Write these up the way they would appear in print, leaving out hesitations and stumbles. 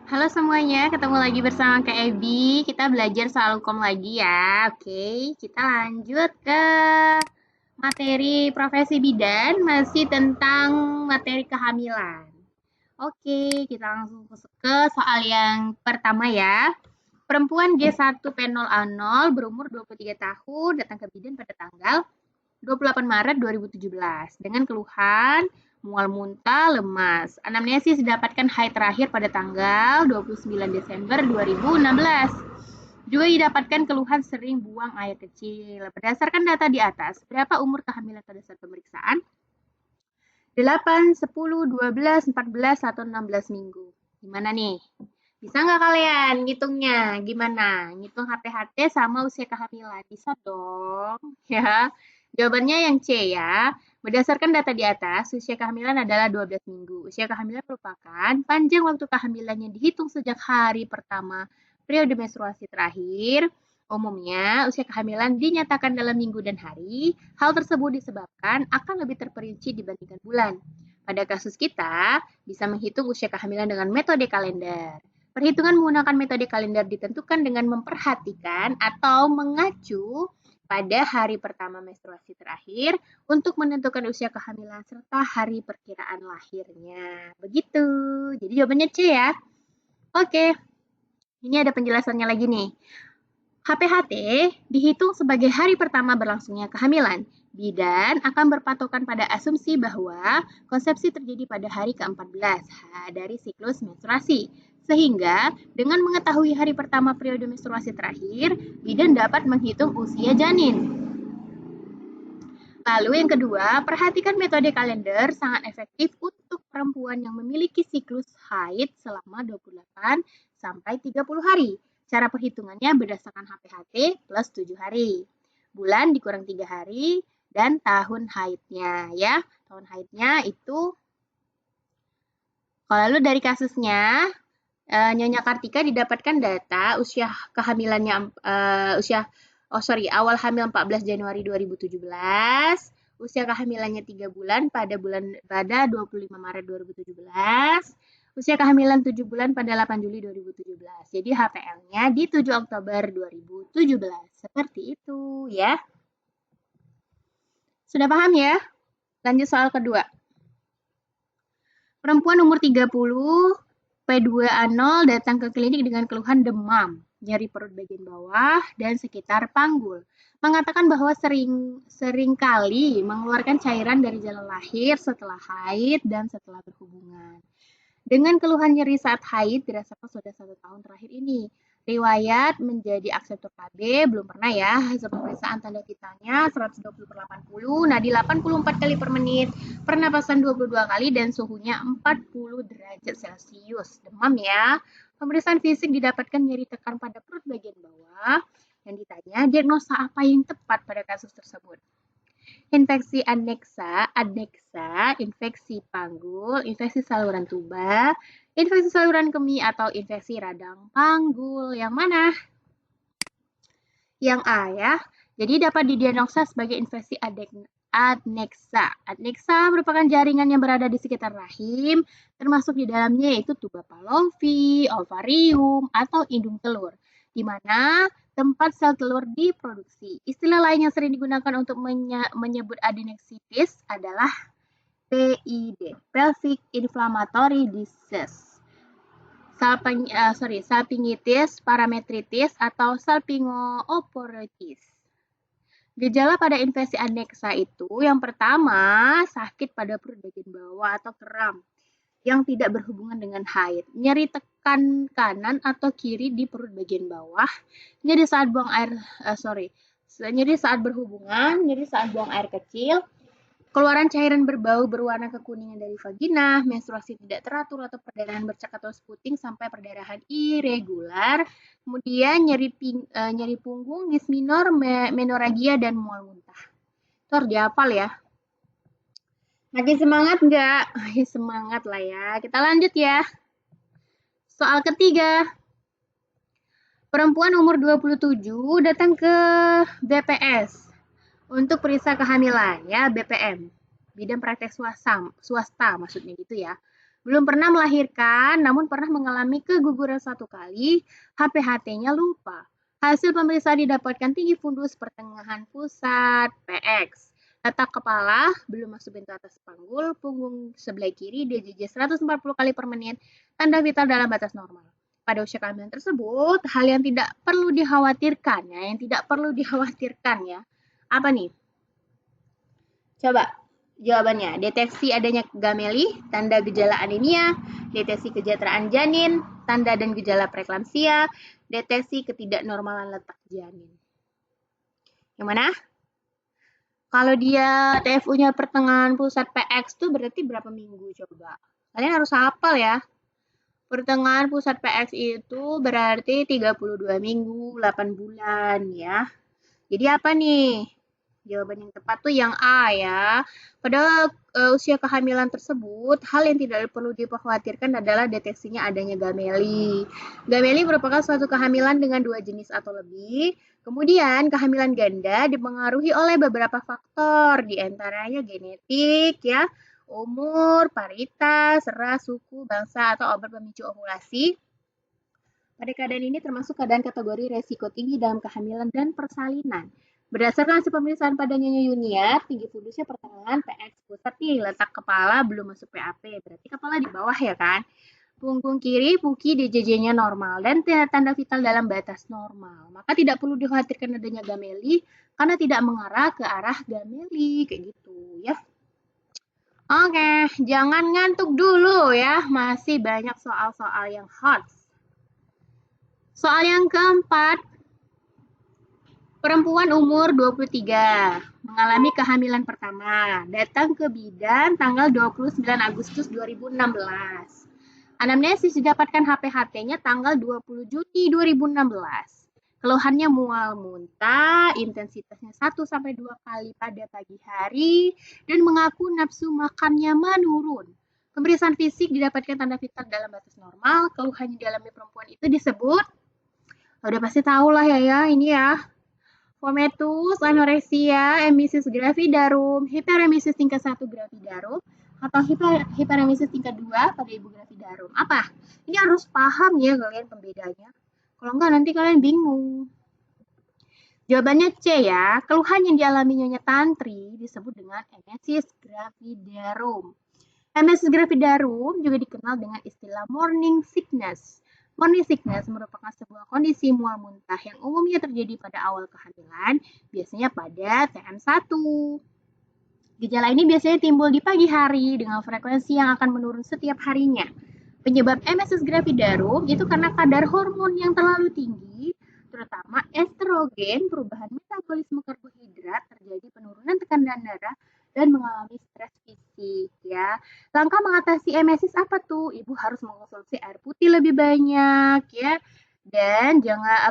Halo semuanya, ketemu lagi bersama Kak Ebi. Kita belajar soal hukum lagi ya. Oke, kita lanjut ke materi profesi bidan, masih tentang materi kehamilan. Oke, kita langsung ke soal yang pertama ya. Perempuan G1P0A0 berumur 23 tahun datang ke bidan pada tanggal 28 Maret 2017 dengan keluhan mual muntah, lemas. Anamnesis didapatkan haid terakhir pada tanggal 29 Desember 2016. Juga didapatkan keluhan sering buang air kecil. Berdasarkan data di atas, berapa umur kehamilan pada saat pemeriksaan? 8, 10, 12, 14, atau 16 minggu. Gimana nih? Bisa nggak kalian ngitungnya? Gimana? Ngitung HPHT sama usia kehamilan? Bisa dong, ya. Jawabannya yang C ya. Berdasarkan data di atas, usia kehamilan adalah 12 minggu. Usia kehamilan merupakan panjang waktu kehamilan yang dihitung sejak hari pertama periode menstruasi terakhir. Umumnya, usia kehamilan dinyatakan dalam minggu dan hari. Hal tersebut disebabkan akan lebih terperinci dibandingkan bulan. Pada kasus kita, bisa menghitung usia kehamilan dengan metode kalender. Perhitungan menggunakan metode kalender ditentukan dengan memperhatikan atau mengacu pada hari pertama menstruasi terakhir untuk menentukan usia kehamilan serta hari perkiraan lahirnya. Begitu. Jadi jawabannya C ya. Oke, ini ada penjelasannya lagi nih. HPHT dihitung sebagai hari pertama berlangsungnya kehamilan. Bidan akan berpatokan pada asumsi bahwa konsepsi terjadi pada hari ke-14 dari siklus menstruasi. Sehingga dengan mengetahui hari pertama periode menstruasi terakhir, bidan dapat menghitung usia janin. Lalu yang kedua, perhatikan metode kalender sangat efektif untuk perempuan yang memiliki siklus haid selama 28 sampai 30 hari. Cara perhitungannya berdasarkan HPHT plus 7 hari. Bulan dikurang 3 hari dan tahun haidnya ya. Tahun haidnya itu kalau dari kasusnya Nyonya Kartika didapatkan data usia kehamilannya awal hamil 14 Januari 2017, usia kehamilannya 3 bulan pada 25 Maret 2017, usia kehamilan 7 bulan pada 8 Juli 2017. Jadi HPL-nya di 7 Oktober 2017. Seperti itu ya. Sudah paham ya? Lanjut soal kedua. Perempuan umur 30 P2A0 datang ke klinik dengan keluhan demam, nyeri perut bagian bawah, dan sekitar panggul. Mengatakan bahwa sering kali mengeluarkan cairan dari jalan lahir setelah haid dan setelah berhubungan. Dengan keluhan nyeri saat haid dirasakan sudah 1 tahun terakhir ini. Riwayat menjadi akseptor KB belum pernah ya. Hasil pemeriksaan tanda vitalnya 120/80, nadi 84 kali per menit, pernapasan 22 kali dan suhunya 40 derajat Celcius. Demam ya. Pemeriksaan fisik didapatkan nyeri tekan pada perut bagian bawah dan ditanya diagnosa apa yang tepat pada kasus tersebut. Infeksi adneksa, infeksi panggul, infeksi saluran tuba, infeksi saluran kemih, atau infeksi radang panggul. Yang mana? Yang A ya. Jadi dapat didiagnosa sebagai infeksi adneksa. Adneksa merupakan jaringan yang berada di sekitar rahim, termasuk di dalamnya yaitu tuba Pavlovi, ovarium, atau indung telur, di mana tempat sel telur diproduksi. Istilah lain yang sering digunakan untuk menyebut adneksitis adalah PID, pelvic inflammatory disease, salpingitis, parametritis, atau salpingooperitis. Gejala pada infeksi adneksa itu yang pertama sakit pada perut bagian bawah atau kram yang tidak berhubungan dengan haid, nyeri tekan kanan atau kiri di perut bagian bawah, nyeri saat berhubungan, nyeri saat buang air kecil, keluaran cairan berbau berwarna kekuningan dari vagina, menstruasi tidak teratur atau perdarahan bercak atau sputing sampai perdarahan irregular, kemudian nyeri punggung, disminor, menorragia, dan mual muntah. Itu harus dihafal ya. Makin semangat nggak? Semangat lah ya. Kita lanjut ya. Soal ketiga. Perempuan umur 27 datang ke BPS untuk periksa kehamilan ya, BPM. Bidang praktek swasta maksudnya gitu ya. Belum pernah melahirkan, namun pernah mengalami keguguran 1 kali, HPHT-nya lupa. Hasil pemeriksaan didapatkan tinggi fundus pertengahan pusat, PX. Letak kepala belum masuk pintu atas panggul, punggung sebelah kiri DJJ 140 kali per menit, tanda vital dalam batas normal. Pada usia kehamilan tersebut, hal yang tidak perlu dikhawatirkan ya, apa nih? Coba jawabannya, deteksi adanya gameli, tanda gejala anemia, deteksi kesejahteraan janin, tanda dan gejala preeklamsia, deteksi ketidaknormalan letak janin. Yang mana? Kalau dia TFU-nya pertengahan pusat PX tuh berarti berapa minggu coba? Kalian harus hafal ya. Pertengahan pusat PX itu berarti 32 minggu, 8 bulan ya. Jadi apa nih? Jawaban yang tepat tuh yang A ya. Pada usia kehamilan tersebut, hal yang tidak perlu dikhawatirkan adalah deteksinya adanya gameli. Gameli merupakan suatu kehamilan dengan 2 jenis atau lebih. Kemudian, kehamilan ganda dipengaruhi oleh beberapa faktor, diantaranya genetik, ya, umur, paritas, ras, suku, bangsa, atau obat pemicu ovulasi. Pada keadaan ini termasuk keadaan kategori resiko tinggi dalam kehamilan dan persalinan. Berdasarkan hasil pemeriksaan pada Nyonya Yuniar, tinggi fundusnya pertengahan PX pusat nih, letak kepala belum masuk PAP, berarti kepala di bawah ya kan? Punggung kiri, puki DJJ-nya normal dan tanda vital dalam batas normal. Maka tidak perlu dikhawatirkan adanya gameli karena tidak mengarah ke arah gameli kayak gitu ya. Oke, jangan ngantuk dulu ya, masih banyak soal-soal yang hot. Soal yang keempat, perempuan umur 23, mengalami kehamilan pertama, datang ke bidan tanggal 29 Agustus 2016. Anamnesis didapatkan HPHT-nya tanggal 20 Juni 2016. Keluhannya mual muntah, intensitasnya 1-2 kali pada pagi hari, dan mengaku nafsu makannya menurun. Pemeriksaan fisik didapatkan tanda vital dalam batas normal. Keluhan yang dialami perempuan itu disebut, udah pasti tahu lah ya ini ya, fometus, anoreksia, emesis gravidarum, hiperemesis tingkat 1 gravidarum, atau hiperemesis tingkat 2 pada ibu gravidarum. Apa? Ini harus paham ya kalian pembedanya. Kalau enggak nanti kalian bingung. Jawabannya C ya. Keluhan yang dialami Nyonya Tantri disebut dengan emesis gravidarum. Emesis gravidarum juga dikenal dengan istilah morning sickness. Morning sickness merupakan sebuah kondisi mual muntah yang umumnya terjadi pada awal kehamilan, biasanya pada TM1. Gejala ini biasanya timbul di pagi hari dengan frekuensi yang akan menurun setiap harinya. Penyebab emesis gravidarum itu karena kadar hormon yang terlalu tinggi, terutama estrogen, perubahan metabolisme karbohidrat, terjadi penurunan tekanan darah, dan mengalami stres fisik ya. Langkah mengatasi emesis apa tuh? Ibu harus mengkonsumsi air putih lebih banyak ya. Dan jangan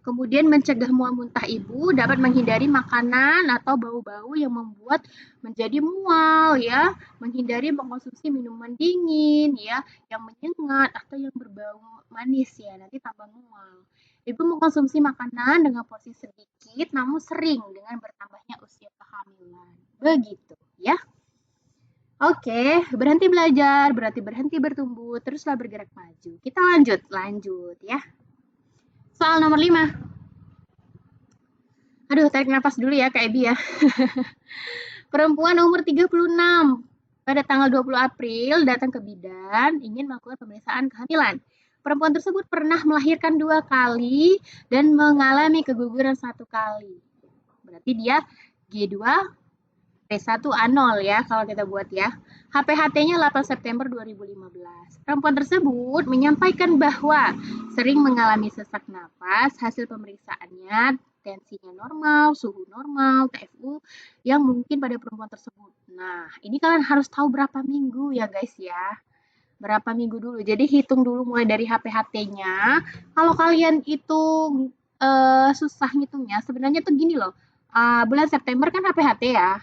kemudian mencegah mual muntah ibu dapat menghindari makanan atau bau-bau yang membuat menjadi mual ya, menghindari mengkonsumsi minuman dingin ya, yang menyengat atau yang berbau manis ya, nanti tambah mual. Ibu mengkonsumsi makanan dengan porsi sedikit namun sering dengan bertambahnya usia kehamilan. Begitu ya. Oke, berhenti belajar berarti berhenti bertumbuh, teruslah bergerak maju. Kita lanjut ya. Soal nomor 5. Aduh, tarik nafas dulu ya Kak Ebi ya. Perempuan umur 36 pada tanggal 20 April datang ke bidan ingin melakukan pemeriksaan kehamilan. Perempuan tersebut pernah melahirkan 2 kali dan mengalami keguguran 1 kali. Berarti dia G2 P1A0 ya kalau kita buat ya. HPHT-nya 8 September 2015. Perempuan tersebut menyampaikan bahwa sering mengalami sesak napas, hasil pemeriksaannya tensinya normal, suhu normal, TFU yang mungkin pada perempuan tersebut. Nah, ini kalian harus tahu berapa minggu ya guys ya. Berapa minggu dulu. Jadi hitung dulu mulai dari HPHT-nya. Kalau kalian itu susah ngitungnya, sebenarnya tuh gini loh. Bulan September kan HPHT ya.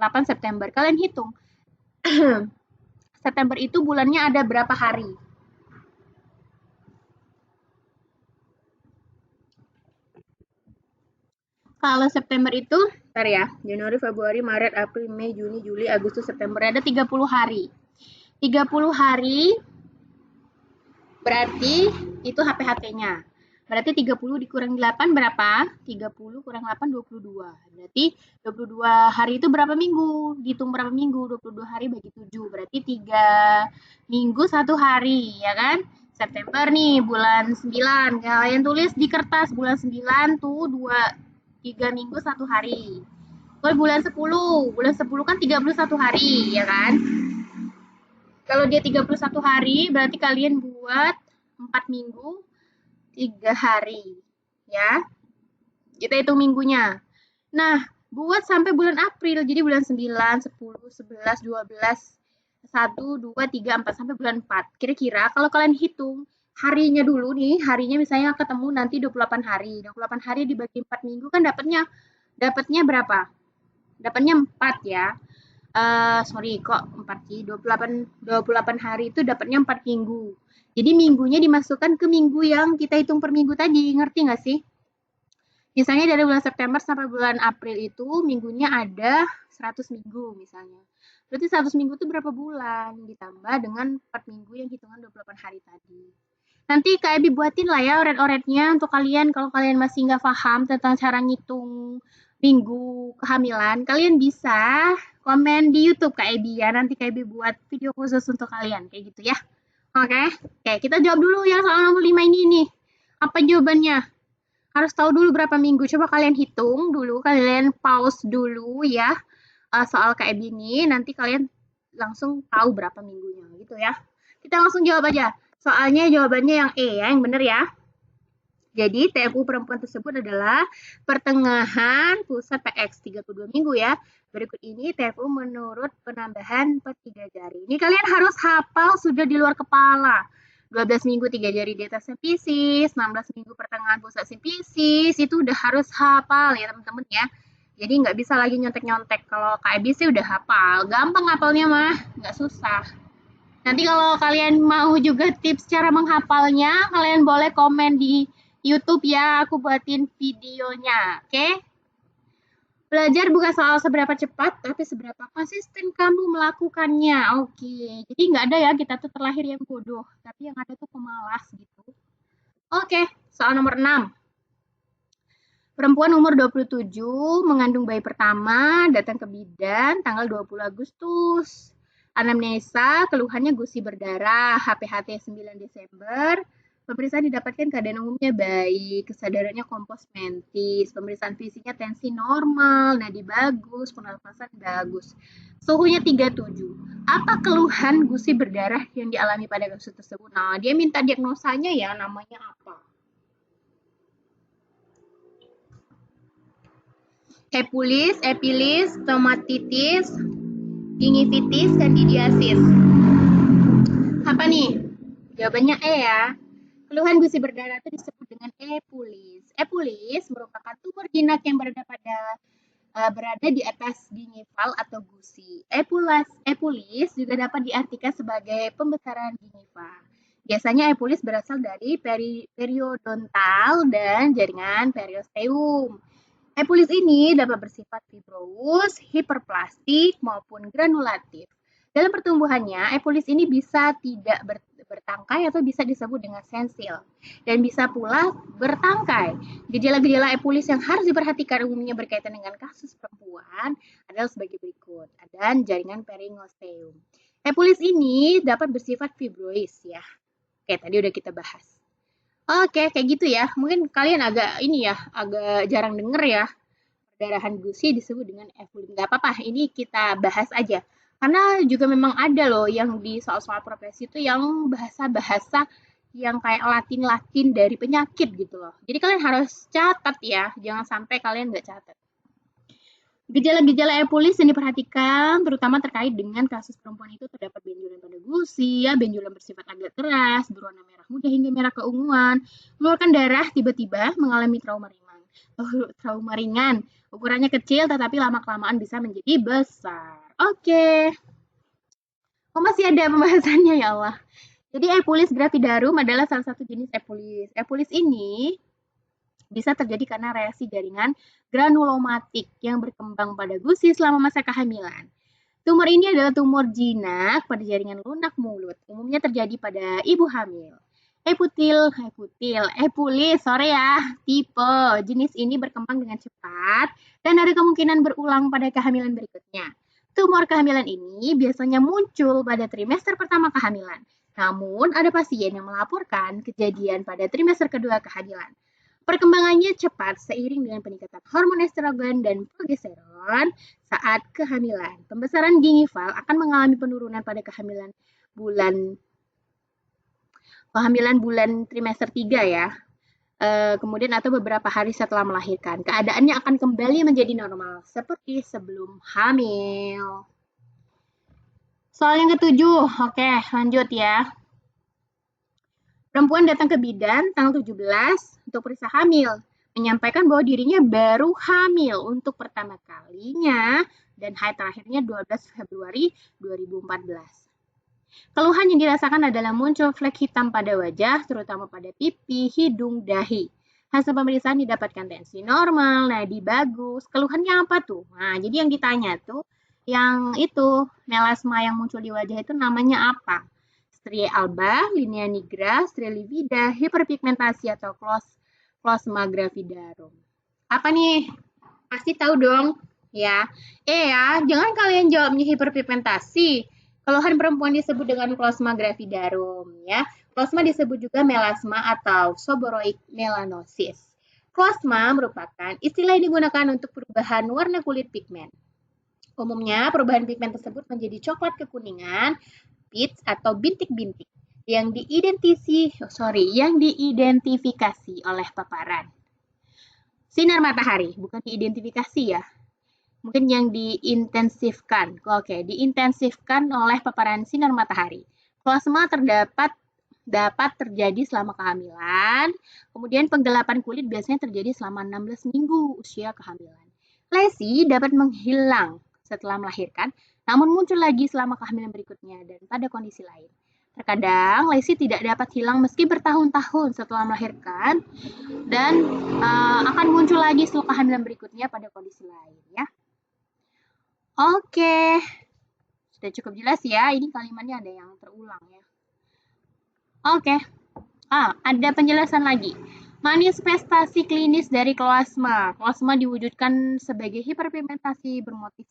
8 September. Kalian hitung. September itu bulannya ada berapa hari? Kalau September itu, ntar ya, Januari, Februari, Maret, April, Mei, Juni, Juli, Agustus, September. Ada 30 hari. 30 hari berarti itu HPHT-nya. Berarti 30 dikurang 8 berapa? 30 kurang 8, 22. Berarti 22 hari itu berapa minggu? Dihitung berapa minggu? 22 hari bagi 7. Berarti 3 minggu 1 hari, ya kan? September nih, bulan 9. Kalian tulis di kertas bulan 9 tuh 3 minggu 1 hari. Kalau bulan 10. Bulan 10 kan 31 hari, ya kan? Kalau dia 31 hari, berarti kalian buat 4 minggu, 3 hari. Ya, kita hitung minggunya. Nah, buat sampai bulan April, jadi bulan 9, 10, 11, 12, 1, 2, 3, 4, sampai bulan 4. Kira-kira kalau kalian hitung harinya dulu nih, harinya misalnya ketemu nanti 28 hari. 28 hari dibagi 4 minggu kan dapatnya berapa? Dapatnya 4 ya. Sorry kok 4 sih, 28 hari itu dapatnya 4 minggu. Jadi minggunya dimasukkan ke minggu yang kita hitung per minggu tadi, ngerti nggak sih? Misalnya dari bulan September sampai bulan April itu minggunya ada 100 minggu misalnya. Berarti 100 minggu itu berapa bulan? Ditambah dengan 4 minggu yang hitungan 28 hari tadi. Nanti Kak Ebi buatin lah ya oret-oretnya untuk kalian kalau kalian masih nggak paham tentang cara ngitung minggu kehamilan, kalian bisa komen di YouTube Kak Ebi ya. Nanti Kak Ebi buat video khusus untuk kalian kayak gitu ya. Oke. Oke, kita jawab dulu yang soal nomor 5 ini nih. Apa jawabannya? Harus tahu dulu berapa minggu. Coba kalian hitung dulu, kalian pause dulu ya. Soal Kak Ebi ini nanti kalian langsung tahu berapa minggunya gitu ya. Kita langsung jawab aja. Soalnya jawabannya yang E ya, yang benar ya. Jadi TFU perempuan tersebut adalah pertengahan pusat PX 32 minggu ya. Berikut ini TFU menurut penambahan per 3 jari. Ini kalian harus hafal sudah di luar kepala. 12 minggu 3 jari di atas simpisis, 16 minggu pertengahan pusat simpisis, itu udah harus hafal ya teman-teman ya. Jadi nggak bisa lagi nyontek-nyontek. Kalau KIB sih udah hafal. Gampang hafalnya mah, nggak susah. Nanti kalau kalian mau juga tips cara menghafalnya, kalian boleh komen di YouTube ya, aku buatin videonya, oke? Belajar bukan soal seberapa cepat, tapi seberapa konsisten kamu melakukannya, oke? Jadi nggak ada ya kita tuh terlahir yang bodoh, tapi yang ada tuh pemalas gitu. Oke, soal nomor 6. Perempuan umur 27 mengandung bayi pertama, datang ke bidan tanggal 20 Agustus. Anamnesa, keluhannya gusi berdarah, HPHT 9 Desember. Pemeriksaan didapatkan keadaan umumnya baik, kesadarannya kompos mentis, pemeriksaan fisiknya tensi normal, nadi bagus, pernapasan bagus. Suhunya 37. Apa keluhan gusi berdarah yang dialami pada kasus tersebut? Nah, dia minta diagnosanya ya, namanya apa? Epulis, epilis, stomatitis, gingivitis, candidiasis. Apa nih? Jawabannya E ya. Keluhan gusi berdarah itu disebut dengan epulis. Epulis merupakan tumor jinak yang berada di atas gingival atau gusi. Epulis juga dapat diartikan sebagai pembesaran gingiva. Biasanya epulis berasal dari periodontal dan jaringan periosteum. Epulis ini dapat bersifat fibrous, hiperplastik, maupun granulatif. Dalam pertumbuhannya, epulis ini bisa tidak bertangkai atau bisa disebut dengan sensil, dan bisa pula bertangkai. Gejala-gejala epulis yang harus diperhatikan umumnya berkaitan dengan kasus perempuan adalah sebagai berikut. Dan jaringan periosteum. Epulis ini dapat bersifat fibrois ya. Oke, tadi udah kita bahas. Oke, kayak gitu ya. Mungkin kalian agak jarang denger ya. Perdarahan gusi disebut dengan epulis. Nggak apa-apa, ini kita bahas aja. Karena juga memang ada loh yang di soal-soal profesi itu yang bahasa-bahasa yang kayak Latin-Latin dari penyakit gitu loh. Jadi kalian harus catat ya, jangan sampai kalian nggak catat. Gejala-gejala epulis yang diperhatikan terutama terkait dengan kasus perempuan itu terdapat benjolan pada gusi, ya, benjolan bersifat agak keras, berwarna merah muda hingga merah keunguan, mengeluarkan darah tiba-tiba, mengalami trauma ringan, ukurannya kecil tetapi lama-kelamaan bisa menjadi besar. Oke. Oh, masih ada pembahasannya ya Allah. Jadi epulis gravidarum adalah salah satu jenis epulis. Epulis ini Bisa terjadi karena reaksi jaringan granulomatik yang berkembang pada gusi selama masa kehamilan. Tumor ini adalah tumor jinak pada jaringan lunak mulut. Umumnya terjadi pada ibu hamil. Epulis, sore ya, tipe jenis ini berkembang dengan cepat dan ada kemungkinan berulang pada kehamilan berikutnya. Tumor kehamilan ini biasanya muncul pada trimester pertama kehamilan. Namun, ada pasien yang melaporkan kejadian pada trimester kedua kehamilan. Perkembangannya cepat seiring dengan peningkatan hormon estrogen dan progesteron saat kehamilan. Pembesaran gingival akan mengalami penurunan pada kehamilan bulan trimester 3 ya. Kemudian atau beberapa hari setelah melahirkan. Keadaannya akan kembali menjadi normal seperti sebelum hamil. Soal yang ketujuh, oke lanjut ya. Perempuan datang ke bidan tanggal 17 untuk periksa hamil. Menyampaikan bahwa dirinya baru hamil untuk pertama kalinya dan haid terakhirnya 12 Februari 2014. Keluhan yang dirasakan adalah muncul flek hitam pada wajah, terutama pada pipi, hidung, dahi. Hasil pemeriksaan didapatkan tensi normal, nadi bagus. Keluhannya apa tuh? Nah, jadi yang ditanya tuh, yang itu, melasma yang muncul di wajah itu namanya apa? Striae alba, linea nigra, striae livida, hiperpigmentasi atau klosma gravidarum. Apa nih? Pasti tahu dong, ya. Ya, jangan kalian jawabnya hiperpigmentasi. Keluhan perempuan disebut dengan klosma gravidarum, ya. Klosma disebut juga melasma atau seborrheic melanosis. Klosma merupakan istilah yang digunakan untuk perubahan warna kulit pigmen. Umumnya, perubahan pigmen tersebut menjadi coklat kekuningan, pits atau bintik-bintik yang diidentifikasi oleh paparan sinar matahari, bukan diidentifikasi ya. Mungkin yang diintensifkan. Oke, diintensifkan oleh paparan sinar matahari. Klosma dapat terjadi selama kehamilan. Kemudian penggelapan kulit biasanya terjadi selama 16 minggu usia kehamilan. Lesi dapat menghilang setelah melahirkan, namun muncul lagi selama kehamilan berikutnya dan pada kondisi lain. Terkadang lesi tidak dapat hilang meski bertahun-tahun setelah melahirkan dan akan muncul lagi setelah kehamilan berikutnya pada kondisi lain ya. Oke, sudah cukup jelas ya. Ini kalimatnya ada yang terulang ya. Oke, ada penjelasan lagi. Manifestasi klinis dari klosma. Klosma diwujudkan sebagai hiperpigmentasi bermotif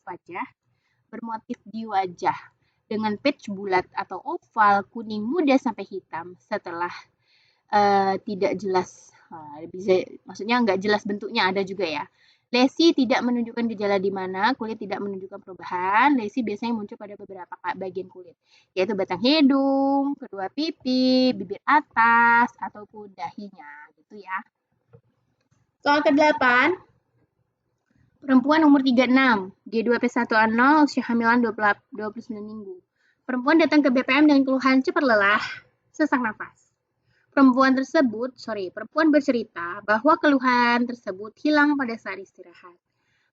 di wajah dengan patch bulat atau oval kuning muda sampai hitam setelah tidak jelas. Maksudnya nggak jelas bentuknya ada juga ya. Lesi tidak menunjukkan gejala di mana kulit tidak menunjukkan perubahan. Lesi biasanya muncul pada beberapa bagian kulit, yaitu batang hidung, kedua pipi, bibir atas, ataupun dahinya, gitu ya. Soal ke-8, perempuan umur 36, G2P1A0, usia hamilan 29 minggu. Perempuan datang ke BPM dengan keluhan cepat lelah, sesak nafas. Perempuan bercerita bahwa keluhan tersebut hilang pada saat istirahat.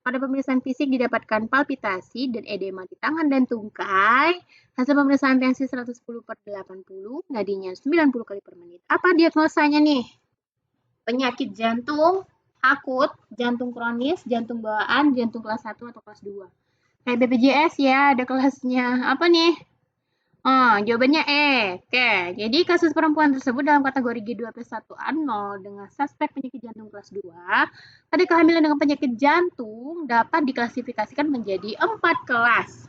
Pada pemeriksaan fisik didapatkan palpitasi dan edema di tangan dan tungkai. Hasil pemeriksaan tensi 110/80, nadinya 90 kali per menit. Apa diagnosanya nih? Penyakit jantung akut, jantung kronis, jantung bawaan, jantung kelas 1 atau kelas 2. Kayak BPJS ya, ada kelasnya. Apa nih? Jawabannya E. Oke, jadi kasus perempuan tersebut dalam kategori G2P1A0 dengan suspek penyakit jantung kelas 2 pada kehamilan dengan penyakit jantung dapat diklasifikasikan menjadi 4 kelas.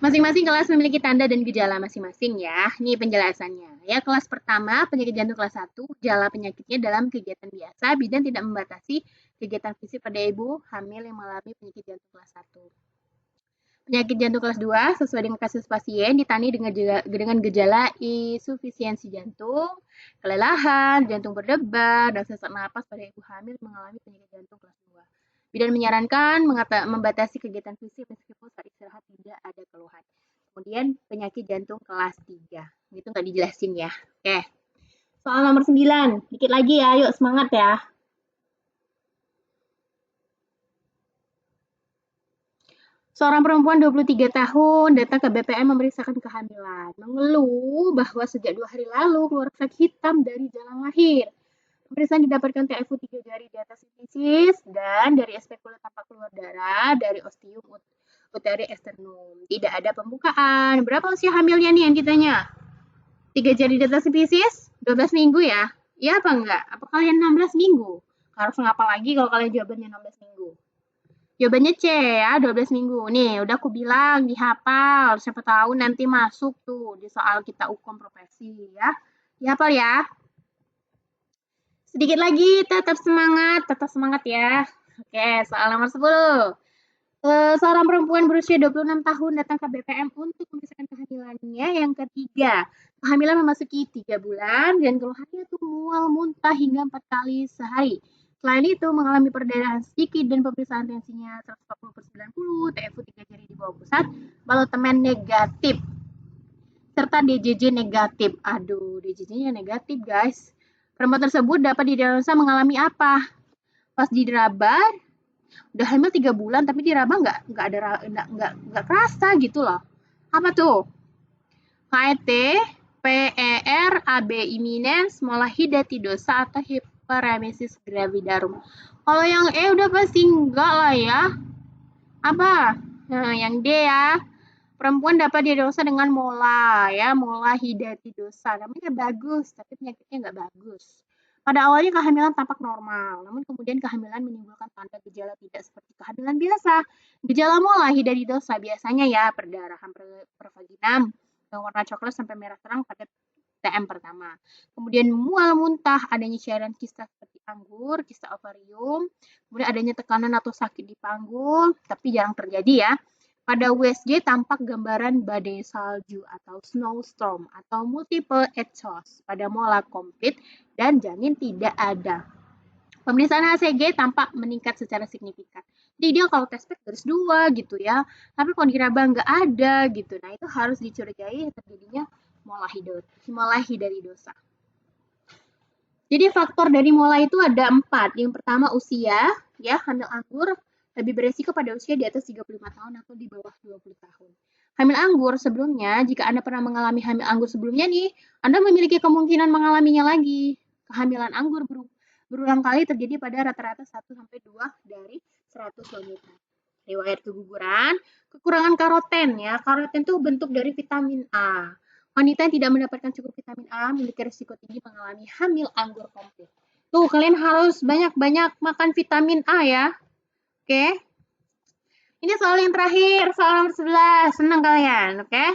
Masing-masing kelas memiliki tanda dan gejala masing-masing ya. Ini penjelasannya. Ya, kelas pertama penyakit jantung kelas 1, gejala penyakitnya dalam kegiatan biasa, bidan tidak membatasi kegiatan fisik pada ibu hamil yang mengalami penyakit jantung kelas 1. Penyakit jantung kelas 2 sesuai dengan kasus pasien ditandai dengan gejala insufisiensi jantung, kelelahan, jantung berdebar, dan sesak napas pada ibu hamil mengalami penyakit jantung kelas 2. Bidan menyarankan membatasi kegiatan fisik meskipun saat istirahat tidak ada keluhan. Kemudian penyakit jantung kelas 3. Itu nggak dijelasin ya. Oke. Soal nomor 9. Dikit lagi ya, yuk semangat ya. Seorang perempuan 23 tahun datang ke BPM memeriksakan kehamilan. Mengeluh bahwa sejak 2 hari lalu keluar flek hitam dari jalan lahir. Pemeriksaan didapatkan TFU 3 jari di atas sifisis dan dari spekula tampak keluar darah dari ostium uteri externum. Tidak ada pembukaan. Berapa usia hamilnya nih yang ditanya? 3 jari di atas sifisis, 12 minggu ya? Iya apa enggak? Apa kalian 16 minggu? Harus ngapa lagi kalau kalian jawabannya 16 minggu? Jawabannya C ya, 12 minggu. Nih, udah aku bilang dihafal. Siapa tahu nanti masuk tuh di soal kita hukum profesi ya. Dihafal ya. Sedikit lagi, tetap semangat ya. Oke, soal nomor 10. Seorang perempuan berusia 26 tahun datang ke BPM untuk memeriksakan kehamilannya yang ketiga. Kehamilan memasuki 3 bulan dan keluhannya tuh mual muntah hingga 4 kali sehari. Selain itu mengalami perdarahan sedikit dan pemeriksaan tensinya 140/90, TFU 3 jari di bawah pusat, balotemen negatif, serta DJJ negatif. Aduh, DJJ-nya negatif guys. Perempuan tersebut dapat didiagnosa mengalami apa? Pas diraba, udah hamil 3 bulan tapi diraba nggak kerasa gitu loh. Apa tuh? HET, PER, AB imminens, molahidatidosa atau hyperemesis gravidarum. Kalau yang E udah pasti enggak lah ya. Apa? Nah, yang D ya. Perempuan dapat didiagnosa dengan mola ya, molahidatidosa. Namanya bagus, tapi penyakitnya nggak bagus. Pada awalnya kehamilan tampak normal, namun kemudian kehamilan menimbulkan tanda gejala tidak seperti kehamilan biasa. Gejala molahidatidosa biasanya ya perdarahan pervaginam yang warna coklat sampai merah terang pada TM pertama. Kemudian mual muntah, adanya cairan kista seperti anggur, kista ovarium, kemudian adanya tekanan atau sakit di panggul, tapi jarang terjadi ya. Pada USG tampak gambaran badai salju atau snowstorm atau multiple exhaust pada mola komplit dan janin tidak ada. Pemeriksaan HCG tampak meningkat secara signifikan. Jadi dia kalau tes pack garis 2 gitu ya. Tapi kalau diraba nggak ada gitu. Nah itu harus dicurigai terjadinya molahidatidosa. Jadi faktor dari mola itu ada 4. Yang pertama usia, ya hamil anggur lebih beresiko pada usia di atas 35 tahun atau di bawah 20 tahun. Hamil anggur sebelumnya, jika Anda pernah mengalami hamil anggur sebelumnya nih, Anda memiliki kemungkinan mengalaminya lagi. Kehamilan anggur berulang kali terjadi pada rata-rata 1-2 dari 100 wanita. Riwayat keguguran, kekurangan karoten ya. Karoten itu bentuk dari vitamin A. Wanita yang tidak mendapatkan cukup vitamin A memiliki risiko tinggi mengalami hamil anggur komplit. Tuh, kalian harus banyak-banyak makan vitamin A ya. Oke. Ini soal yang terakhir, soal nomor 11. Senang kalian, oke?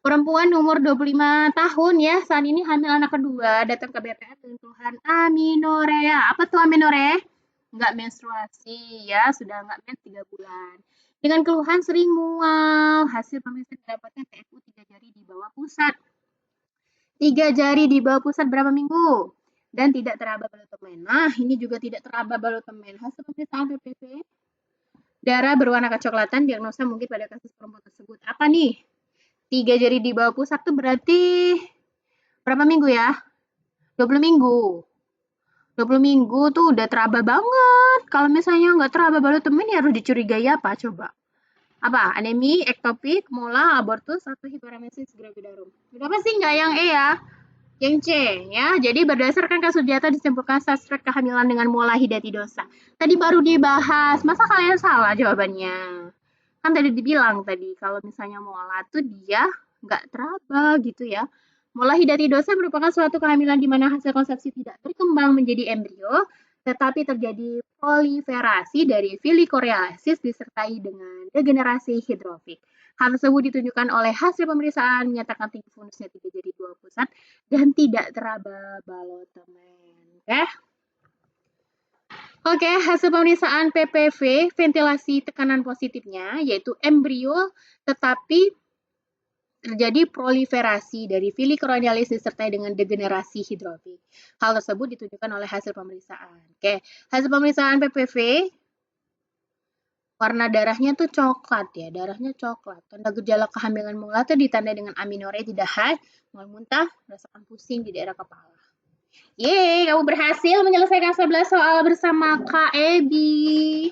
Perempuan umur 25 tahun ya, saat ini hamil anak kedua, datang ke BPM dengan keluhan aminorea. Apa tuh aminorea? Nggak menstruasi ya, sudah nggak mens 3 bulan. Dengan keluhan sering mual, hasil pemeriksaan didapatkan TFU 3 jari di bawah pusat. 3 jari di bawah pusat berapa minggu? Dan tidak teraba balotemen. Nah, ini juga tidak teraba balotemen. Hasil pemeriksaan PPV, darah berwarna kecoklatan, diagnosa mungkin pada kasus perempuan tersebut. Apa nih? 3 jari di bawah pusat tuh berarti berapa minggu ya? 20 minggu. 20 minggu tuh udah teraba banget. Kalau misalnya nggak teraba balotemen ya harus dicurigai apa coba? Apa? Anemi, ektopik, mola, abortus, atau hiperemesis gravidarum. Berapa sih nggak yang E ya? Yang C ya. Jadi berdasarkan kasus data disimpulkan suspek kehamilan dengan molahidatidosa. Tadi baru dibahas. Masa kalian salah jawabannya? Kan tadi dibilang tadi kalau misalnya mola tuh dia nggak teraba gitu ya. Molahidatidosa merupakan suatu kehamilan di mana hasil konsepsi tidak berkembang menjadi embrio, tetapi terjadi proliferasi dari filikoriasis disertai dengan degenerasi hidrofik. Hal tersebut ditunjukkan oleh hasil pemeriksaan menyatakan tinggi funusnya 3 jari 2 pusat dan tidak teraba balotemen. Oke, hasil pemeriksaan PPV ventilasi tekanan positifnya yaitu embrio tetapi terjadi proliferasi dari filikoriasis disertai dengan degenerasi hidrofik. Hal tersebut ditunjukkan oleh hasil pemeriksaan. Oke, hasil pemeriksaan PPV warna darahnya tuh coklat ya, darahnya coklat. Tanda gejala kehamilan mula tuh ditandai dengan aminorea tidak high, mual muntah, merasakan pusing di daerah kepala. Yeay, kamu berhasil menyelesaikan 11 soal bersama Kak Ebi.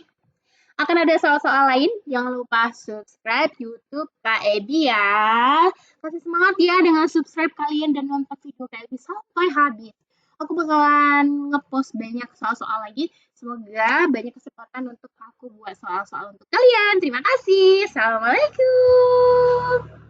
Akan ada soal-soal lain, jangan lupa subscribe YouTube Kak Ebi ya. Kasih semangat ya dengan subscribe kalian dan nonton video Kak Ebi sampai habis. aku bakalan ngepost banyak soal-soal lagi. Semoga banyak kesempatan untuk aku buat soal-soal untuk kalian. Terima kasih. Assalamualaikum.